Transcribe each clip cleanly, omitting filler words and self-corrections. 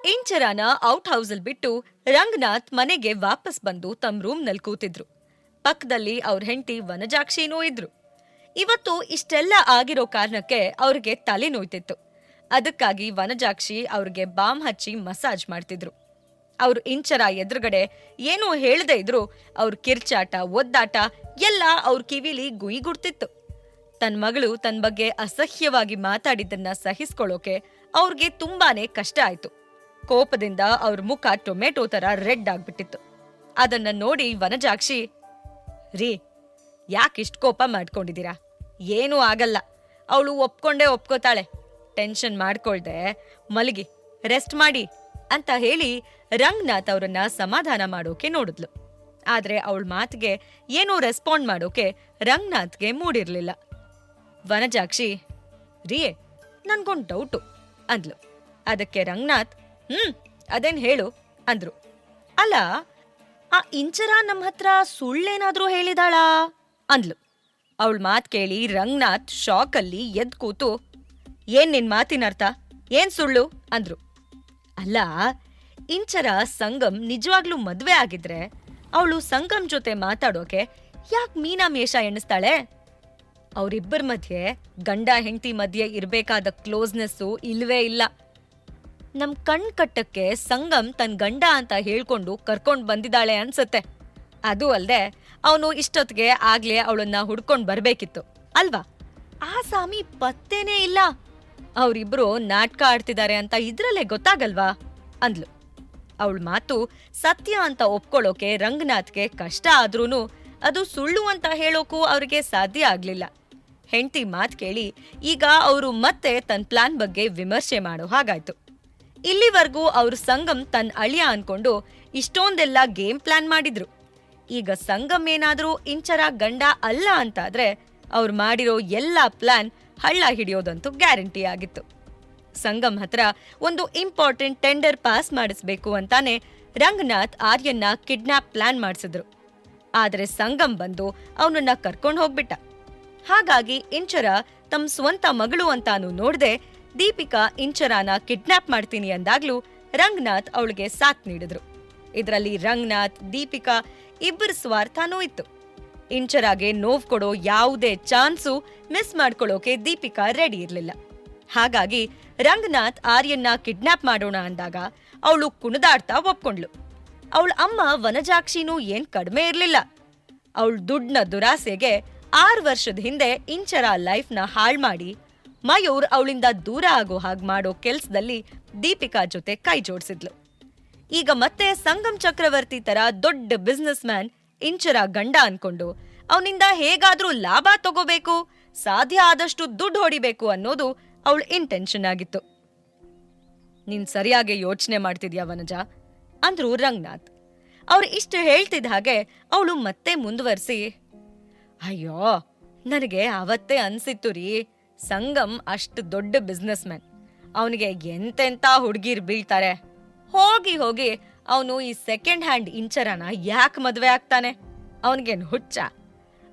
ಇಂಚರಾನ out ಹೌಸಲ್ ಬಿಟ್ಟು ರಂಗನಾಥ್ ಮನೆಗೆ ವಾಪಸ್ ಬಂದು ತಮ್ಮ ರೂಮ್ನಲ್ಲಿ ಕೂತಿದ್ರು. ಪಕ್ಕದಲ್ಲಿ ಅವ್ರ ಹೆಂಡತಿ ವನಜಾಕ್ಷಿನೂ ಇದ್ರು. ಇವತ್ತು ಇಷ್ಟೆಲ್ಲ ಆಗಿರೋ ಕಾರಣಕ್ಕೆ ಅವ್ರಿಗೆ ತಲೆ ನೋಯ್ತಿತ್ತು. ಅದಕ್ಕಾಗಿ ವನಜಾಕ್ಷಿ ಅವ್ರಿಗೆ ಬಾಮ್ ಹಚ್ಚಿ ಮಸಾಜ್ ಮಾಡ್ತಿದ್ರು. ಅವ್ರು ಇಂಚರ ಎದುರುಗಡೆ ಏನೂ ಹೇಳದೇ ಇದ್ರು ಅವ್ರ ಕಿರ್ಚಾಟ ಒದ್ದಾಟ ಎಲ್ಲ ಅವ್ರ ಕಿವಿಲಿ ಗುಯ್ಗುಡ್ತಿತ್ತು. ತನ್ನ ಮಗಳು ತನ್ನ ಬಗ್ಗೆ ಅಸಹ್ಯವಾಗಿ ಮಾತಾಡಿದ್ದನ್ನ ಸಹಿಸ್ಕೊಳ್ಳೋಕೆ ಅವ್ರಿಗೆ ತುಂಬಾನೇ ಕಷ್ಟ ಆಯ್ತು. ಕೋಪದಿಂದ ಅವ್ರ ಮುಖ ಟೊಮೆಟೊ ತರ ರೆಡ್ ಆಗ್ಬಿಟ್ಟಿತ್ತು. ಅದನ್ನ ನೋಡಿ ವನಜಾಕ್ಷಿ, ರೀ, ಯಾಕಿಷ್ಟು ಕೋಪ ಮಾಡ್ಕೊಂಡಿದ್ದೀರಾ? ಏನೂ ಆಗಲ್ಲ, ಅವಳು ಒಪ್ಕೊಂಡೇ ಒಪ್ಕೋತಾಳೆ, ಟೆನ್ಷನ್ ಮಾಡ್ಕೊಳ್ದೆ ಮಲಗಿ ರೆಸ್ಟ್ ಮಾಡಿ ಅಂತ ಹೇಳಿ ರಂಗನಾಥ್ ಅವ್ರನ್ನ ಸಮಾಧಾನ ಮಾಡೋಕೆ ನೋಡಿದ್ಲು. ಆದ್ರೆ ಅವಳ ಮಾತಿಗೆ ಏನೂ ರೆಸ್ಪಾಂಡ್ ಮಾಡೋಕೆ ರಂಗನಾಥ್ಗೆ ಮೂಡಿರ್ಲಿಲ್ಲ. ವನಜಾಕ್ಷಿ, ರೀ, ನನ್ಗೊಂದು ಡೌಟು ಅಂದ್ಲು. ಅದಕ್ಕೆ ರಂಗನಾಥ್, ಅದೇನ್ ಹೇಳು ಅಂದ್ರು. ಅಲ್ಲ, ಆ ಇಂಚರ ನಮ್ಮ ಹತ್ರ ಸುಳ್ಳೇನಾದ್ರೂ ಹೇಳಿದಾಳಾ ಅಂದ್ಲು. ಅವಳ ಮಾತ್ ಕೇಳಿ ರಂಗನಾಥ್ ಶಾಕಲ್ಲಿ ಎದ್ ಕೂತು, ಏನ್ ನಿನ್ ಮಾತಿನ ಅರ್ಥ? ಏನ್ ಸುಳ್ಳು ಅಂದ್ರು. ಅಲ್ಲ, ಇಂಚರ ಸಂಗಮ್ ನಿಜವಾಗ್ಲೂ ಮದ್ವೆ ಆಗಿದ್ರೆ ಅವಳು ಸಂಗಮ್ ಜೊತೆ ಮಾತಾಡೋಕೆ ಯಾಕೆ ಮೀನಾಮೇಷ ಎಣಿಸ್ತಾಳೆ? ಅವರಿಬ್ಬರ ಮಧ್ಯೆ, ಗಂಡ ಹೆಂಡತಿ ಮಧ್ಯೆ ಇರ್ಬೇಕಾದ ಕ್ಲೋಸ್ನೆಸ್ಸು ಇಲ್ವೇ ಇಲ್ಲ. ನಮ್ ಕಣ್ ಕಟ್ಟಕ್ಕೆ ಸಂಗಮ್ ತನ್ ಗಂಡ ಅಂತ ಹೇಳ್ಕೊಂಡು ಕರ್ಕೊಂಡ್ ಬಂದಿದ್ದಾಳೆ ಅನ್ಸತ್ತೆ. ಅದು ಅಲ್ದೆ ಅವನು ಇಷ್ಟೊತ್ತಿಗೆ ಆಗ್ಲೇ ಅವಳನ್ನ ಹುಡ್ಕೊಂಡ್ ಬರ್ಬೇಕಿತ್ತು ಅಲ್ವಾ? ಆ ಸಾಮಿ ಪತ್ತೇನೇ ಇಲ್ಲ. ಅವರಿಬ್ರು ನಾಟಕ ಆಡ್ತಿದ್ದಾರೆ ಅಂತ ಇದ್ರಲ್ಲೇ ಗೊತ್ತಾಗಲ್ವಾ ಅಂದ್ಲು. ಅವಳ ಮಾತು ಸತ್ಯ ಅಂತ ಒಪ್ಕೊಳ್ಳೋಕೆ ರಂಗನಾಥ್ಗೆ ಕಷ್ಟ ಆದ್ರೂನು ಅದು ಸುಳ್ಳು ಅಂತ ಹೇಳೋಕು ಅವ್ರಿಗೆ ಸಾಧ್ಯ ಆಗ್ಲಿಲ್ಲ. ಹೆಂಡತಿ ಮಾತ್ ಕೇಳಿ ಈಗ ಅವರು ಮತ್ತೆ ತನ್ನ ಪ್ಲಾನ್ ಬಗ್ಗೆ ವಿಮರ್ಶೆ ಮಾಡೋ ಹಾಗಾಯ್ತು. ಇಲ್ಲಿವರೆಗೂ ಅವ್ರ ಸಂಗಮ್ ತನ್ನ ಅಳಿಯ ಅನ್ಕೊಂಡು ಇಷ್ಟೊಂದೆಲ್ಲ ಗೇಮ್ ಪ್ಲಾನ್ ಮಾಡಿದ್ರು. ಈಗ ಸಂಗಮ್ ಏನಾದ್ರೂ ಇಂಚರ ಗಂಡ ಅಲ್ಲ ಅಂತಾದ್ರೆ ಅವ್ರು ಮಾಡಿರೋ ಎಲ್ಲ ಪ್ಲಾನ್ ಹಳ್ಳ ಹಿಡಿಯೋದಂತೂ ಗ್ಯಾರಂಟಿ ಆಗಿತ್ತು. ಸಂಗಮ್ ಹತ್ರ ಒಂದು ಇಂಪಾರ್ಟೆಂಟ್ ಟೆಂಡರ್ ಪಾಸ್ ಮಾಡಿಸ್ಬೇಕು ಅಂತಾನೆ ರಂಗನಾಥ್ ಆರ್ಯನ್ನ ಕಿಡ್ನಾಪ್ ಪ್ಲಾನ್ ಮಾಡಿಸಿದ್ರು. ಆದ್ರೆ ಸಂಗಮ್ ಬಂದು ಅವನನ್ನ ಕರ್ಕೊಂಡು ಹೋಗ್ಬಿಟ್ಟ. ಹಾಗಾಗಿ ಇಂಚರ ತಮ್ಮ ಸ್ವಂತ ಮಗಳು ಅಂತಾನು ನೋಡ್ದೆ ದೀಪಿಕಾ ಇಂಚರಾನ ಕಿಡ್ನಾಪ್ ಮಾಡ್ತೀನಿ ಅಂದಾಗ್ಲೂ ರಂಗನಾಥ್ ಅವಳಿಗೆ ಸಾಥ್ ನೀಡಿದ್ರು. ಇದರಲ್ಲಿ ರಂಗನಾಥ್, ದೀಪಿಕಾ ಇಬ್ಬರ ಸ್ವಾರ್ಥನೂ ಇತ್ತು. ಇಂಚರಾಗೆ ನೋವ್ ಕೊಡೋ ಯಾವುದೇ ಚಾನ್ಸು ಮಿಸ್ ಮಾಡ್ಕೊಳ್ಳೋಕೆ ದೀಪಿಕಾ ರೆಡಿ ಇರ್ಲಿಲ್ಲ. ಹಾಗಾಗಿ ರಂಗನಾಥ್ ಆರ್ಯನ್ನ ಕಿಡ್ನಾಪ್ ಮಾಡೋಣ ಅಂದಾಗ ಅವಳು ಕುಣಿದಾಡ್ತಾ ಒಪ್ಕೊಂಡ್ಲು. ಅವಳ ಅಮ್ಮ ವನಜಾಕ್ಷಿನೂ ಏನ್ ಕಡಿಮೆ ಇರ್ಲಿಲ್ಲ. ಅವಳ ದುಡ್ನ ದುರಾಸೆಗೆ 6 ವರ್ಷದ ಹಿಂದೆ ಇಂಚರ ಲೈಫ್ನ ಹಾಳ್ ಮಾಡಿ ಮಯೂರ್ ಅವಳಿಂದ ದೂರ ಆಗೋ ಹಾಗೆ ಮಾಡೋ ಕೆಲ್ಸದಲ್ಲಿ ದೀಪಿಕಾ ಜೊತೆ ಕೈ ಜೋಡಿಸಿದ್ಲು. ಈಗ ಮತ್ತೆ ಸಂಗಮ್ ಚಕ್ರವರ್ತಿ ತರ ದೊಡ್ಡ ಬಿಸ್ನೆಸ್ ಮ್ಯಾನ್ ಇಂಚರ ಗಂಡ ಅನ್ಕೊಂಡು ಅವನಿಂದ ಹೇಗಾದ್ರೂ ಲಾಭ ತಗೋಬೇಕು, ಸಾಧ್ಯ ಆದಷ್ಟು ದುಡ್ಡು ಹೊಡಿಬೇಕು ಅನ್ನೋದು ಅವಳ ಇಂಟೆನ್ಷನ್ ಆಗಿತ್ತು. ನೀನ್ ಸರಿಯಾಗಿ ಯೋಚನೆ ಮಾಡ್ತಿದ್ಯಾ ವನಜಾ ಅಂದ್ರು ರಂಗನಾಥ್. ಅವ್ರು ಇಷ್ಟು ಹೇಳ್ತಿದ್ದ ಹಾಗೆ ಅವಳು ಮತ್ತೆ ಮುಂದುವರಿಸಿ, ಅಯ್ಯೋ, ನನಗೆ ಅವತ್ತೇ ಅನ್ಸಿತ್ತು ರೀ, ಸಂಗಮ್ ಅಷ್ಟು ದೊಡ್ಡ ಬಿಸ್ನೆಸ್ ಮ್ಯಾನ್, ಅವನಿಗೆ ಎಂತೆಂತ ಹುಡುಗಿರ್ ಬೀಳ್ತಾರೆ. ಹೋಗಿ ಹೋಗಿ ಅವನು ಈ ಸೆಕೆಂಡ್ ಹ್ಯಾಂಡ್ ಇಂಚರನ ಯಾಕೆ ಮದ್ವೆ ಆಗ್ತಾನೆ? ಅವನಿಗೇನು ಹುಚ್ಚ?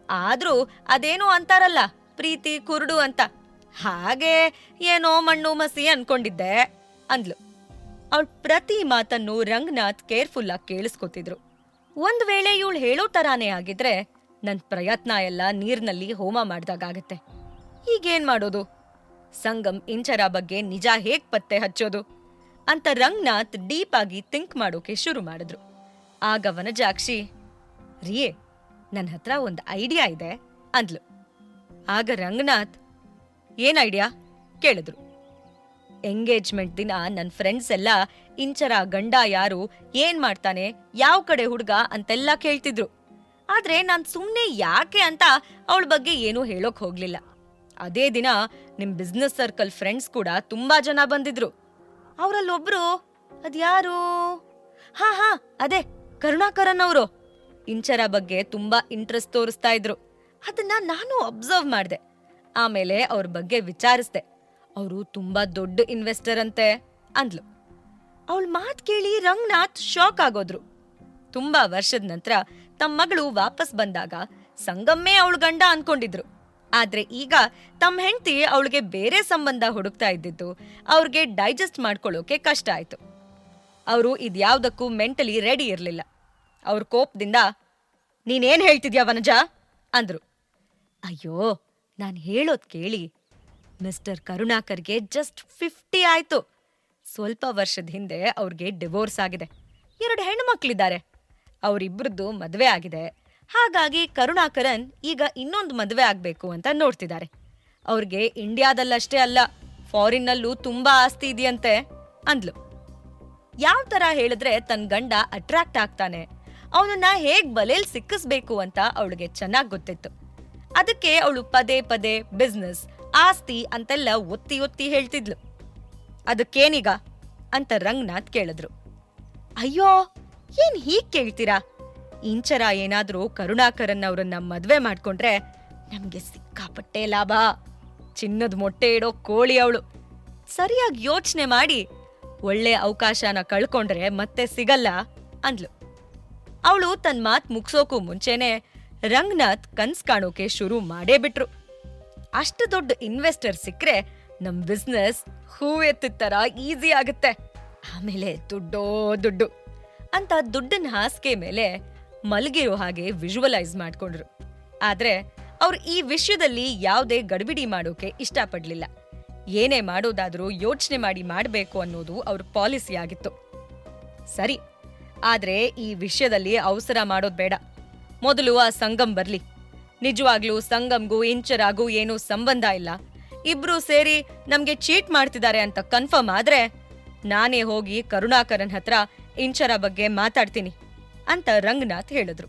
ಆದ್ರೂ ಅದೇನೋ ಅಂತಾರಲ್ಲ, ಪ್ರೀತಿ ಕುರುಡು ಅಂತ, ಹಾಗೆ ಏನೋ ಮಣ್ಣು ಮಸಿ ಅನ್ಕೊಂಡಿದ್ದೆ ಅಂದ್ಲು. ಅವಳ ಪ್ರತಿ ಮಾತನ್ನು ರಂಗನಾಥ್ ಕೇರ್ಫುಲ್ ಆಗಿ ಕೇಳಿಸ್ಕೊತಿದ್ರು. ಒಂದ್ ವೇಳೆ ಇವಳು ಹೇಳೋ ತರಾನೇ ಆಗಿದ್ರೆ ನನ್ ಪ್ರಯತ್ನ ಎಲ್ಲ ನೀರ್ನಲ್ಲಿ ಹೋಮ ಮಾಡ್ದಾಗತ್ತೆ. ಈಗೇನ್ ಮಾಡೋದು? ಸಂಗಮ್ ಇಂಚರ ಬಗ್ಗೆ ನಿಜ ಹೇಗ್ ಪತ್ತೆ ಹಚ್ಚೋದು ಅಂತ ರಂಗನಾಥ್ ಡೀಪ್ ಆಗಿ ಥಿಂಕ್ ಮಾಡೋಕೆ ಶುರು ಮಾಡಿದ್ರು. ಆಗ ವನಜಾಕ್ಷಿ, ರಿಯೇ, ನನ್ನ ಹತ್ರ ಒಂದು ಐಡಿಯಾ ಇದೆ ಅಂದ್ಲು. ಆಗ ರಂಗನಾಥ್, ಏನ್ ಐಡಿಯಾ ಕೇಳಿದ್ರು. ಎಂಗೇಜ್ಮೆಂಟ್ ದಿನ ನನ್ನ ಫ್ರೆಂಡ್ಸ್ ಎಲ್ಲ ಇಂಚರ ಗಂಡ ಯಾರು, ಏನ್ ಮಾಡ್ತಾನೆ, ಯಾವ ಕಡೆ ಹುಡ್ಗ ಅಂತೆಲ್ಲ ಕೇಳ್ತಿದ್ರು. ಆದ್ರೆ ನಾನ್ ಸುಮ್ನೆ ಯಾಕೆ ಅಂತ ಅವಳ ಬಗ್ಗೆ ಏನೂ ಹೇಳೋಕ್ ಹೋಗ್ಲಿಲ್ಲ. ಅದೇ ದಿನ ನಿಮ್ ಬಿಸ್ನೆಸ್ ಸರ್ಕಲ್ ಫ್ರೆಂಡ್ಸ್ ಕೂಡ ತುಂಬಾ ಜನ ಬಂದಿದ್ರು. ಅವರಲ್ಲೊಬ್ರು, ಅದ್ಯಾರು, ಹಾ ಅದೇ ಕರುಣಾಕರನ್ ಅವರು, ಇಂಚರ ಬಗ್ಗೆ ತುಂಬಾ ಇಂಟ್ರೆಸ್ಟ್ ತೋರಿಸ್ತಾ ಇದ್ರು. ಅದನ್ನ ನಾನು ಅಬ್ಸರ್ವ್ ಮಾಡ್ದೆ. ಆಮೇಲೆ ಅವ್ರ ಬಗ್ಗೆ ವಿಚಾರಿಸ್ದೆ. ಅವರು ತುಂಬಾ ದೊಡ್ಡ ಇನ್ವೆಸ್ಟರ್ ಅಂತೆ ಅಂದ್ಲು. ಅವಳ ಮಾತ್ ಕೇಳಿ ರಂಗನಾಥ್ ಶಾಕ್ ಆಗೋದ್ರು. ತುಂಬಾ ವರ್ಷದ ನಂತರ ತಮ್ಮ ಮಗಳು ವಾಪಸ್ ಬಂದಾಗ ಸಂಗಮ್ಮೇ ಅವಳ ಗಂಡ ಅನ್ಕೊಂಡಿದ್ರು. ಆದ್ರೆ ಈಗ ತಮ್ಮ ಹೆಂಡತಿ ಅವಳಿಗೆ ಬೇರೆ ಸಂಬಂಧ ಹುಡುಕ್ತಾ ಇದ್ದಿದ್ದು ಅವ್ರಿಗೆ ಡೈಜೆಸ್ಟ್ ಮಾಡ್ಕೊಳ್ಳೋಕೆ ಕಷ್ಟ ಆಯ್ತು. ಅವರು ಇದ್ಯಾವ್ದಕ್ಕೂ ಮೆಂಟಲಿ ರೆಡಿ ಇರಲಿಲ್ಲ. ಅವ್ರ ಕೋಪದಿಂದ, ನೀನೇನ್ ಹೇಳ್ತಿದ್ಯಾ ವನಜಾ ಅಂದ್ರು. ಅಯ್ಯೋ, ನಾನ್ ಹೇಳೋದ್ ಕೇಳಿ. ಮಿಸ್ಟರ್ ಕರುಣಾಕರ್ಗೆ ಜಸ್ಟ್ 50 ಆಯ್ತು. ಸ್ವಲ್ಪ ವರ್ಷದ ಹಿಂದೆ ಅವ್ರಿಗೆ ಡಿವೋರ್ಸ್ ಆಗಿದೆ. 2 ಹೆಣ್ಮಕ್ಳಿದ್ದಾರೆ. ಅವರಿಬ್ರದ್ದು ಮದ್ವೆ ಆಗಿದೆ. ಹಾಗಾಗಿ ಕರುಣಾಕರನ್ ಈಗ ಇನ್ನೊಂದು ಮದ್ವೆ ಆಗ್ಬೇಕು ಅಂತ ನೋಡ್ತಿದ್ದಾರೆ. ಅವ್ರಿಗೆ ಇಂಡಿಯಾದಲ್ಲಷ್ಟೇ ಅಲ್ಲ, ಫಾರಿನ್ನಲ್ಲೂ ತುಂಬಾ ಆಸ್ತಿ ಇದೆಯಂತೆ ಅಂದ್ಲು. ಯಾವ ತರ ಹೇಳಿದ್ರೆ ತನ್ನ ಗಂಡ ಅಟ್ರಾಕ್ಟ್ ಆಗ್ತಾನೆ, ಅವನನ್ನ ಹೇಗ್ ಬಲೇಲ್ ಸಿಕ್ಕಿಸ್ಬೇಕು ಅಂತ ಅವಳಿಗೆ ಚೆನ್ನಾಗ್ ಗೊತ್ತಿತ್ತು. ಅದಕ್ಕೆ ಅವಳು ಪದೇ ಪದೇ ಬಿಸ್ನೆಸ್, ಆಸ್ತಿ ಅಂತೆಲ್ಲ ಒತ್ತಿ ಒತ್ತಿ ಹೇಳ್ತಿದ್ಲು. ಅದಕ್ಕೇನೀಗ ಅಂತ ರಂಗನಾಥ್ ಕೇಳಿದ್ರು. ಅಯ್ಯೋ, ಏನ್ ಹೀಗ್ ಕೇಳ್ತೀರಾ? ಇಂಚರ ಏನಾದ್ರೂ ಕರುಣಾಕರನ್ ಅವ್ರನ್ನ ಮದ್ವೆ ಮಾಡ್ಕೊಂಡ್ರೆ ನಮ್ಗೆ ಸಿಕ್ಕಾಪಟ್ಟೆ ಲಾಭ. ಚಿನ್ನದ ಮೊಟ್ಟೆ ಇಡೋ ಕೋಳಿ ಅವಳು. ಸರಿಯಾಗಿ ಯೋಚನೆ ಮಾಡಿ, ಒಳ್ಳೆ ಅವಕಾಶನ ಕಳ್ಕೊಂಡ್ರೆ ಮತ್ತೆ ಸಿಗಲ್ಲ ಅಂದ್ಲು. ಅವಳು ತನ್ ಮಾತ್ ಮುಗ್ಸೋಕು ಮುಂಚೆನೆ ರಂಗನಾಥ್ ಕನ್ಸ್ ಕಾಣೋಕೆ ಶುರು ಮಾಡೇ ಬಿಟ್ರು. ಅಷ್ಟು ದೊಡ್ಡ ಇನ್ವೆಸ್ಟರ್ ಸಿಕ್ಕ್ರೆ ನಮ್ ಬಿಸ್ನೆಸ್ ಹೂ ಎತ್ತಿದ ತರ ಈಸಿ ಆಗುತ್ತೆ. ಆಮೇಲೆ ದುಡ್ಡೋ ದುಡ್ಡು ಅಂತ ದುಡ್ಡನ್ ಹಾಸಿಗೆ ಮೇಲೆ ಮಲಗಿರೋ ಹಾಗೆ ವಿಜುವಲೈಸ್ ಮಾಡ್ಕೊಂಡ್ರು. ಆದ್ರೆ ಅವ್ರು ಈ ವಿಷಯದಲ್ಲಿ ಯಾವುದೇ ಗಡಿಬಿಡಿ ಮಾಡೋಕೆ ಇಷ್ಟಪಡ್ಲಿಲ್ಲ. ಏನೇ ಮಾಡೋದಾದ್ರೂ ಯೋಚನೆ ಮಾಡಿ ಮಾಡ್ಬೇಕು ಅನ್ನೋದು ಅವ್ರ ಪಾಲಿಸಿ ಆಗಿತ್ತು. ಸರಿ, ಆದ್ರೆ ಈ ವಿಷಯದಲ್ಲಿ ಅವಸರ ಮಾಡೋದ್ ಬೇಡ. ಮೊದಲು ಆ ಸಂಗಮ್ ಬರ್ಲಿ. ನಿಜವಾಗ್ಲೂ ಸಂಗಮ್ಗೂ ಇಂಚರಾಗೂ ಏನೂ ಸಂಬಂಧ ಇಲ್ಲ. ಇಬ್ರು ಸೇರಿ ನಮ್ಗೆ ಚೀಟ್ ಮಾಡ್ತಿದ್ದಾರೆ ಅಂತ ಕನ್ಫರ್ಮ್ ಆದ್ರೆ ನಾನೇ ಹೋಗಿ ಕರುಣಾಕರನ್ ಹತ್ರ ಇಂಚರ ಬಗ್ಗೆ ಮಾತಾಡ್ತೀನಿ ಅಂತ ರಂಗನಾಥ್ ಹೇಳಿದ್ರು.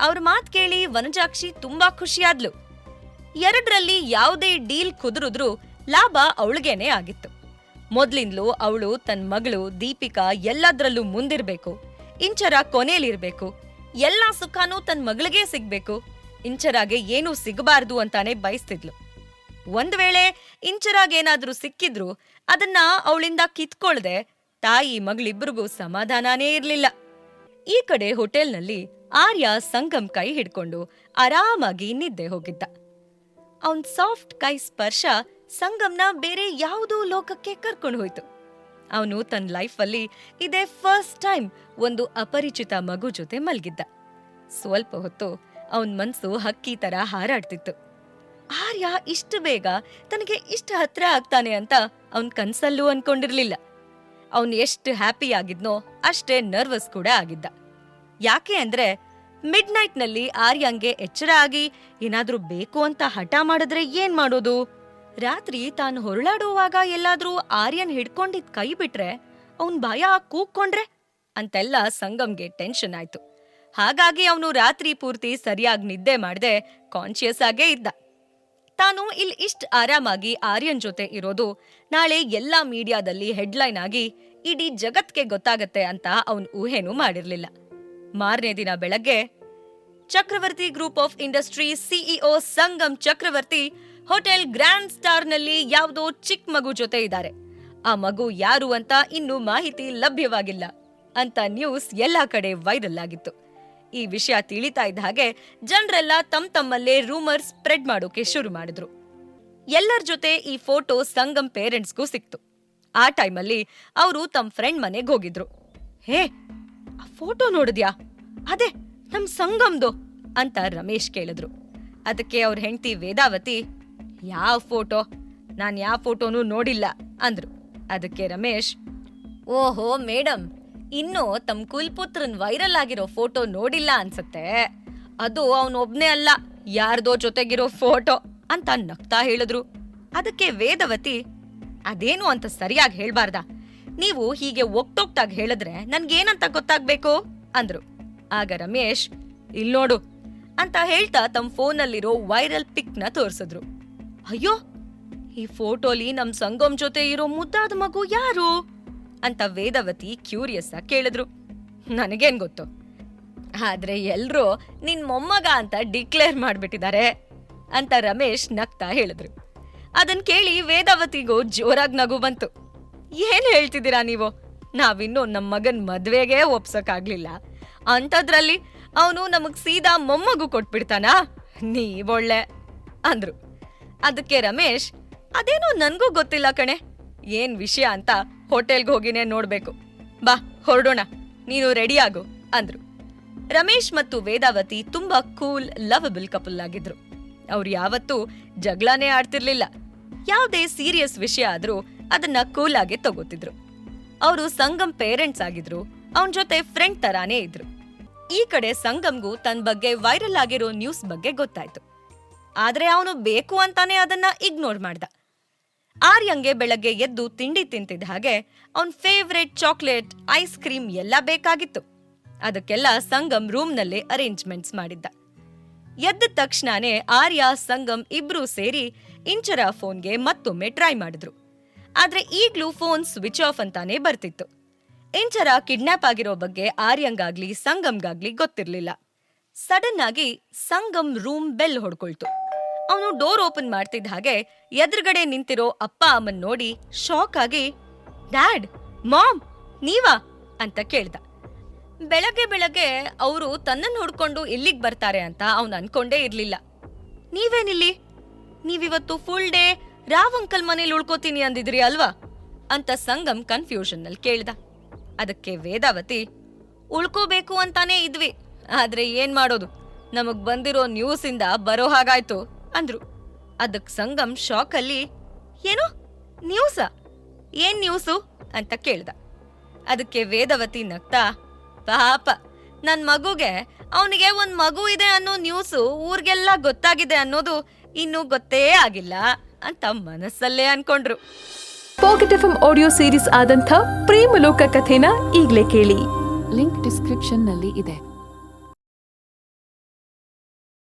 ಅವ್ರ ಮಾತ್ ಕೇಳಿ ವನಜಾಕ್ಷಿ ತುಂಬಾ ಖುಷಿಯಾದ್ಲು. 2ರಲ್ಲಿ ಯಾವುದೇ ಡೀಲ್ ಕುದುರಿದ್ರೂ ಲಾಭ ಅವಳಿಗೇನೆ ಆಗಿತ್ತು. ಮೊದ್ಲಿಂದ್ಲೂ ಅವಳು ತನ್ನ ಮಗಳು ದೀಪಿಕಾ ಎಲ್ಲದ್ರಲ್ಲೂ ಮುಂದಿರ್ಬೇಕು, ಇಂಚರ ಕೊನೇಲಿರ್ಬೇಕು, ಎಲ್ಲಾ ಸುಖನೂ ತನ್ನ ಮಗಳಿಗೇ ಸಿಗ್ಬೇಕು, ಇಂಚರಾಗೆ ಏನೂ ಸಿಗಬಾರ್ದು ಅಂತಾನೆ ಬಯಸ್ತಿದ್ಲು. ಒಂದ್ ವೇಳೆ ಇಂಚರಾಗೇನಾದ್ರೂ ಸಿಕ್ಕಿದ್ರು ಅದನ್ನ ಅವಳಿಂದ ಕಿತ್ಕೊಳ್ದೆ ತಾಯಿ ಮಗಳಿಬ್ರಿಗೂ ಸಮಾಧಾನನೇ ಇರ್ಲಿಲ್ಲ. ಈ ಕಡೆ ಹೋಟೆಲ್ನಲ್ಲಿ ಆರ್ಯ ಸಂಗಮ್ ಕೈ ಹಿಡ್ಕೊಂಡು ಆರಾಮಾಗಿ ನಿದ್ದೆ ಹೋಗಿದ್ದ. ಅವನ್ ಸಾಫ್ಟ್ ಕೈ ಸ್ಪರ್ಶ ಸಂಗಮ್ನ ಬೇರೆ ಯಾವುದೋ ಲೋಕಕ್ಕೆ ಕರ್ಕೊಂಡು ಹೋಯ್ತು. ಅವನು ತನ್ನ ಲೈಫಲ್ಲಿ ಇದೇ ಫಸ್ಟ್ ಟೈಮ್ ಒಂದು ಅಪರಿಚಿತ ಮಗು ಜೊತೆ ಮಲ್ಗಿದ್ದ. ಸ್ವಲ್ಪ ಹೊತ್ತು ಅವನ್ ಮನ್ಸು ಹಕ್ಕಿ ತರ ಹಾರಾಡ್ತಿತ್ತು. ಆರ್ಯ ಇಷ್ಟು ಬೇಗ ತನಗೆ ಇಷ್ಟು ಹತ್ರ ಆಗ್ತಾನೆ ಅಂತ ಅವನ್ ಕನ್ಸಲ್ಲೂ ಅನ್ಕೊಂಡಿರ್ಲಿಲ್ಲ. ಅವನ್ ಎಷ್ಟು ಹ್ಯಾಪಿ ಆಗಿದ್ನೋ ಅಷ್ಟೇ ನರ್ವಸ್ ಕೂಡ ಆಗಿದ್ದ. ಯಾಕೆ ಅಂದ್ರೆ ಮಿಡ್ ನೈಟ್ ನಲ್ಲಿ ಆರ್ಯಂಗೆ ಎಚ್ಚರ ಆಗಿ ಏನಾದ್ರೂ ಬೇಕು ಅಂತ ಹಠ ಮಾಡಿದ್ರೆ ಏನ್ ಮಾಡೋದು? ರಾತ್ರಿ ತಾನು ಹೊರಳಾಡುವಾಗ ಎಲ್ಲಾದ್ರೂ ಆರ್ಯನ್ ಹಿಡ್ಕೊಂಡಿದ್ ಕೈ ಬಿಟ್ರೆ ಅವನ್ ಭಯ ಕೂಗ್ಕೊಂಡ್ರೆ ಅಂತೆಲ್ಲ ಸಂಗಮ್ಗೆ ಟೆನ್ಷನ್ ಆಯ್ತು. ಹಾಗಾಗಿ ಅವನು ರಾತ್ರಿ ಪೂರ್ತಿ ಸರಿಯಾಗಿ ನಿದ್ದೆ ಮಾಡದೆ ಕಾನ್ಶಿಯಸ್ ಆಗೇ ಇದ್ದ. ತಾನು ಇಲ್ಲಿ ಇಷ್ಟ್ ಆರಾಮಾಗಿ ಆರ್ಯನ್ ಜೊತೆ ಇರೋದು ನಾಳೆ ಎಲ್ಲಾ ಮೀಡಿಯಾದಲ್ಲಿ ಹೆಡ್ಲೈನ್ ಆಗಿ ಇಡೀ ಜಗತ್ಗೆ ಗೊತ್ತಾಗತ್ತೆ ಅಂತ ಅವನ್ ಊಹೆನೂ ಮಾಡಿರ್ಲಿಲ್ಲ. ಮಾರನೇ ದಿನ ಬೆಳಗ್ಗೆ Chakravarti group of industry CEO Sangam Chakravarti hotel Grand Star ನಲ್ಲಿ ಯಾವುದೋ ಚಿಕ್ಕ ಮಗು ಜೊತೆ ಇದ್ದಾರೆ. ಆ ಮಗು ಯಾರು ಅಂತ ಇನ್ನೂ ಮಾಹಿತಿ ಲಭ್ಯವಾಗಿಲ್ಲ ಅಂತ ನ್ಯೂಸ್ ಎಲ್ಲಾ ಕಡೆ ವೈರಲ್ ಆಗಿತ್ತು. ಈ ವಿಷಯ ತಿಳಿತಾ ಇದ್ದ ಹಾಗೆ ಜನರೆಲ್ಲ ತಮ್ಮಲ್ಲೇ ರೂಮರ್ ಸ್ಪ್ರೆಡ್ ಮಾಡೋಕೆ ಶುರು ಮಾಡಿದ್ರು. ಎಲ್ಲರ ಜೊತೆ ಈ ಫೋಟೋ ಸಂಗಮ್ ಪೇರೆಂಟ್ಸ್ಗೂ ಸಿಕ್ತು. ಆ ಟೈಮಲ್ಲಿ ಅವರು ತಮ್ಮ ಫ್ರೆಂಡ್ ಮನೆಗೆ ಹೋಗಿದ್ರು. ಹೇ, ಆ ಫೋಟೋ ನೋಡಿದ್ಯಾ? ಅದೇ ನಮ್ ಸಂಗಮ್ದು ಅಂತ ರಮೇಶ್ ಕೇಳಿದ್ರು. ಅದಕ್ಕೆ ಅವ್ರ ಹೆಂಡತಿ ವೇದಾವತಿ, ಯಾವ ಫೋಟೋ? ನಾನ್ ಯಾವ ಫೋಟೋನೂ ನೋಡಿಲ್ಲ ಅಂದ್ರು. ಅದಕ್ಕೆ ರಮೇಶ್, ಓಹೋ ಮೇಡಮ್, ಇನ್ನು ತಮ್ ಕುಲ್ಪುತ್ರನ್ ವೈರಲ್ ಆಗಿರೋ ಫೋಟೋ ನೋಡಿಲ್ಲ ಅನ್ಸತ್ತೆ. ಅದು ಅವನೊಬ್ನೇ ಅಲ್ಲ, ಯಾರ್ದೋ ಜೊತೆಗಿರೋ ಫೋಟೋ ಅಂತ ನಗ್ತಾ ಹೇಳಿದ್ರು. ಅದಕ್ಕೆ ವೇದವತಿ, ಅದೇನು ಅಂತ ಸರಿಯಾಗಿ ಹೇಳ್ಬಾರ್ದ? ನೀವು ಹೀಗೆ ಒಕ್ಟೊಕ್ಟಾಗಿ ಹೇಳಿದ್ರೆ ನನ್ಗೇನಂತ ಗೊತ್ತಾಗ್ಬೇಕು ಅಂದ್ರು. ಆಗ ರಮೇಶ್, ಇಲ್ನೋಡು ಅಂತ ಹೇಳ್ತಾ ತಮ್ಮ ಫೋನಲ್ಲಿರೋ ವೈರಲ್ ಪಿಕ್ ನ ತೋರ್ಸಿದ್ರು. ಅಯ್ಯೋ, ಈ ಫೋಟೋಲಿ ನಮ್ ಸಂಗಮ್ ಜೊತೆ ಇರೋ ಮುದ್ದಾದ ಮಗು ಯಾರು ಅಂತ ವೇದವತಿ ಕ್ಯೂರಿಯಸ್ ಆಗಿ ಕೇಳಿದ್ರು. ನನಗೇನ್ ಗೊತ್ತು, ಆದ್ರೆ ಎಲ್ರೂ ನಿನ್ ಮೊಮ್ಮಗ ಅಂತ ಡಿಕ್ಲೇರ್ ಮಾಡ್ಬಿಟ್ಟಿದ್ದಾರೆ ಅಂತ ರಮೇಶ್ ನಗ್ತಾ ಹೇಳಿದ್ರು. ಅದನ್ ಕೇಳಿ ವೇದಾವತಿಗೂ ಜೋರಾಗಿ ನಗು ಬಂತು. ಏನ್ ಹೇಳ್ತಿದ್ದೀರಾ ನೀವು? ನಾವಿನ್ನೂ ನಮ್ ಮಗನ್ ಮದ್ವೆಗೆ ಒಪ್ಸಕ್ಕಾಗ್ಲಿಲ್ಲ, ಅಂಥದ್ರಲ್ಲಿ ಅವನು ನಮಗ್ ಸೀದಾ ಮೊಮ್ಮಗು ಕೊಟ್ಬಿಡ್ತಾನಾ? ನೀವೊಳ್ಳೆ ಅಂದ್ರು. ಅದಕ್ಕೆ ರಮೇಶ್, ಅದೇನೋ ನನ್ಗೂ ಗೊತ್ತಿಲ್ಲ ಕಣೆ, ಏನ್ ವಿಷಯ ಅಂತ ಹೋಟೆಲ್ಗೆ ಹೋಗಿನೇ ನೋಡ್ಬೇಕು. ಬಾ ಹೊರಡೋಣ, ನೀನು ರೆಡಿ ಆಗು ಅಂದ್ರು. ರಮೇಶ್ ಮತ್ತು ವೇದಾವತಿ ತುಂಬಾ ಕೂಲ್ ಲವಬಲ್ ಕಪಲ್ ಆಗಿದ್ರು. ಅವ್ರು ಯಾವತ್ತೂ ಜಗಳನೇ ಆಡ್ತಿರ್ಲಿಲ್ಲ. ಯಾವುದೇ ಸೀರಿಯಸ್ ವಿಷಯ ಆದ್ರೂ ಅದನ್ನ ಕೂಲ್ ಆಗಿ ತಗೋತಿದ್ರು. ಅವರು ಸಂಗಮ್ ಪೇರೆಂಟ್ಸ್ ಆಗಿದ್ರು. ಅವನ್ ಜೊತೆ ಫ್ರೆಂಡ್ ತರಾನೇ ಇದ್ರು. ಈ ಕಡೆ ಸಂಗಮ್ಗೂ ತನ್ನ ಬಗ್ಗೆ ವೈರಲ್ ಆಗಿರೋ ನ್ಯೂಸ್ ಬಗ್ಗೆ ಗೊತ್ತಾಯ್ತು. ಆದ್ರೆ ಅವನು ಬೇಕು ಅಂತಾನೆ ಅದನ್ನ ಇಗ್ನೋರ್ ಮಾಡ್ದ. ಆರ್ಯಂಗೆ ಬೆಳಗ್ಗೆ ಎದ್ದು ತಿಂಡಿ ತಿಂತಿದ್ದ ಹಾಗೆ ಅವನ್ ಫೇವ್ರೆಟ್ ಚಾಕ್ಲೇಟ್, ಐಸ್ ಕ್ರೀಮ್ ಎಲ್ಲ ಬೇಕಾಗಿತ್ತು. ಅದಕ್ಕೆಲ್ಲ ಸಂಗಮ್ ರೂಮ್ನಲ್ಲೇ ಅರೇಂಜ್ಮೆಂಟ್ಸ್ ಮಾಡಿದ್ದ. ಎದ್ದ ತಕ್ಷಣನೇ ಆರ್ಯ, ಸಂಗಮ್ ಇಬ್ರೂ ಸೇರಿ ಇಂಚರ ಫೋನ್ಗೆ ಮತ್ತೊಮ್ಮೆ ಟ್ರೈ ಮಾಡಿದ್ರು. ಆದ್ರೆ ಈಗ್ಲೂ ಫೋನ್ ಸ್ವಿಚ್ ಆಫ್ ಅಂತಾನೆ ಬರ್ತಿತ್ತು. ಇಂಚರ ಕಿಡ್ನಾಪ್ ಆಗಿರೋ ಬಗ್ಗೆ ಆರ್ಯಂಗಾಗ್ಲಿ ಸಂಗಮ್ಗಾಗ್ಲಿ ಗೊತ್ತಿರ್ಲಿಲ್ಲ. ಸಡನ್ ಆಗಿ ಸಂಗಮ್ ರೂಮ್ ಬೆಲ್ ಹೊಡ್ಕೊಳ್ತು. ಅವನು ಡೋರ್ ಓಪನ್ ಮಾಡ್ತಿದ್ದ ಹಾಗೆ ಎದುರುಗಡೆ ನಿಂತಿರೋ ಅಪ್ಪ ಅಮ್ಮನ್ ನೋಡಿ ಶಾಕ್ ಆಗಿ, ಡ್ಯಾಡ್, ಮಾಮ್, ನೀವಾ ಅಂತ ಕೇಳ್ದ. ಬೆಳಗ್ಗೆ ಬೆಳಗ್ಗೆ ಅವರು ತನ್ನನ್ನು ಹುಡ್ಕೊಂಡು ಇಲ್ಲಿಗ್ ಬರ್ತಾರೆ ಅಂತ ಅವನು ಅನ್ಕೊಂಡೇ ಇರ್ಲಿಲ್ಲ. ನೀವೇನಿಲ್ಲಿ? ನೀವಿವತ್ತು ಫುಲ್ ಡೇ ರಾವ್ ಅಂಕಲ್ ಮನೇಲಿ ಉಳ್ಕೋತೀನಿ ಅಂದಿದ್ರಿ ಅಲ್ವಾ ಅಂತ ಸಂಗಮ್ ಕನ್ಫ್ಯೂಷನ್ ನಲ್ಲಿ ಕೇಳ್ದ. ಅದಕ್ಕೆ ವೇದಾವತಿ, ಉಳ್ಕೋಬೇಕು ಅಂತಾನೇ ಇದ್ವಿ, ಆದ್ರೆ ಏನ್ ಮಾಡೋದು, ನಮಗ್ ಬಂದಿರೋ ನ್ಯೂಸ್ ಇಂದ ಬರೋ ಹಾಗಾಯ್ತು ಅಂದ್ರು. ಅದಕ್ ಸಂಗಮ್ ಶಾಕ್ ಅಲ್ಲಿ, ಏನು ನ್ಯೂಸಾ? ಏನ್ ನ್ಯೂಸು ಅಂತ ಕೇಳ್ದ. ಅದಕ್ಕೆ ವೇದಾವತಿ ನಗ್ತಾ, ಪಾಪ ನನ್ ಮಗುಗೆ ಅವನಿಗೆ ಒಂದ್ ಮಗು ಇದೆ ಅನ್ನೋ ನ್ಯೂಸು ಊರ್ಗೆಲ್ಲ ಗೊತ್ತಾಗಿದೆ ಅನ್ನೋದು ಇನ್ನೂ ಗೊತ್ತೇ ಆಗಿಲ್ಲ ಅಂತ ಮನಸ್ಸಲ್ಲೇ ಅನ್ಕೊಂಡ್ರು. ಪಾಕೆಟ್ ಎಫ್ಎಂ ಆಡಿಯೋ ಸೀರೀಸ್ ಆದಂಥ ಪ್ರೇಮಲೋಕ ಕಥೆನ ಈಗ್ಲೇ ಕೇಳಿ. ಲಿಂಕ್ ಡಿಸ್ಕ್ರಿಪ್ಷನ್ ನಲ್ಲಿ ಇದೆ.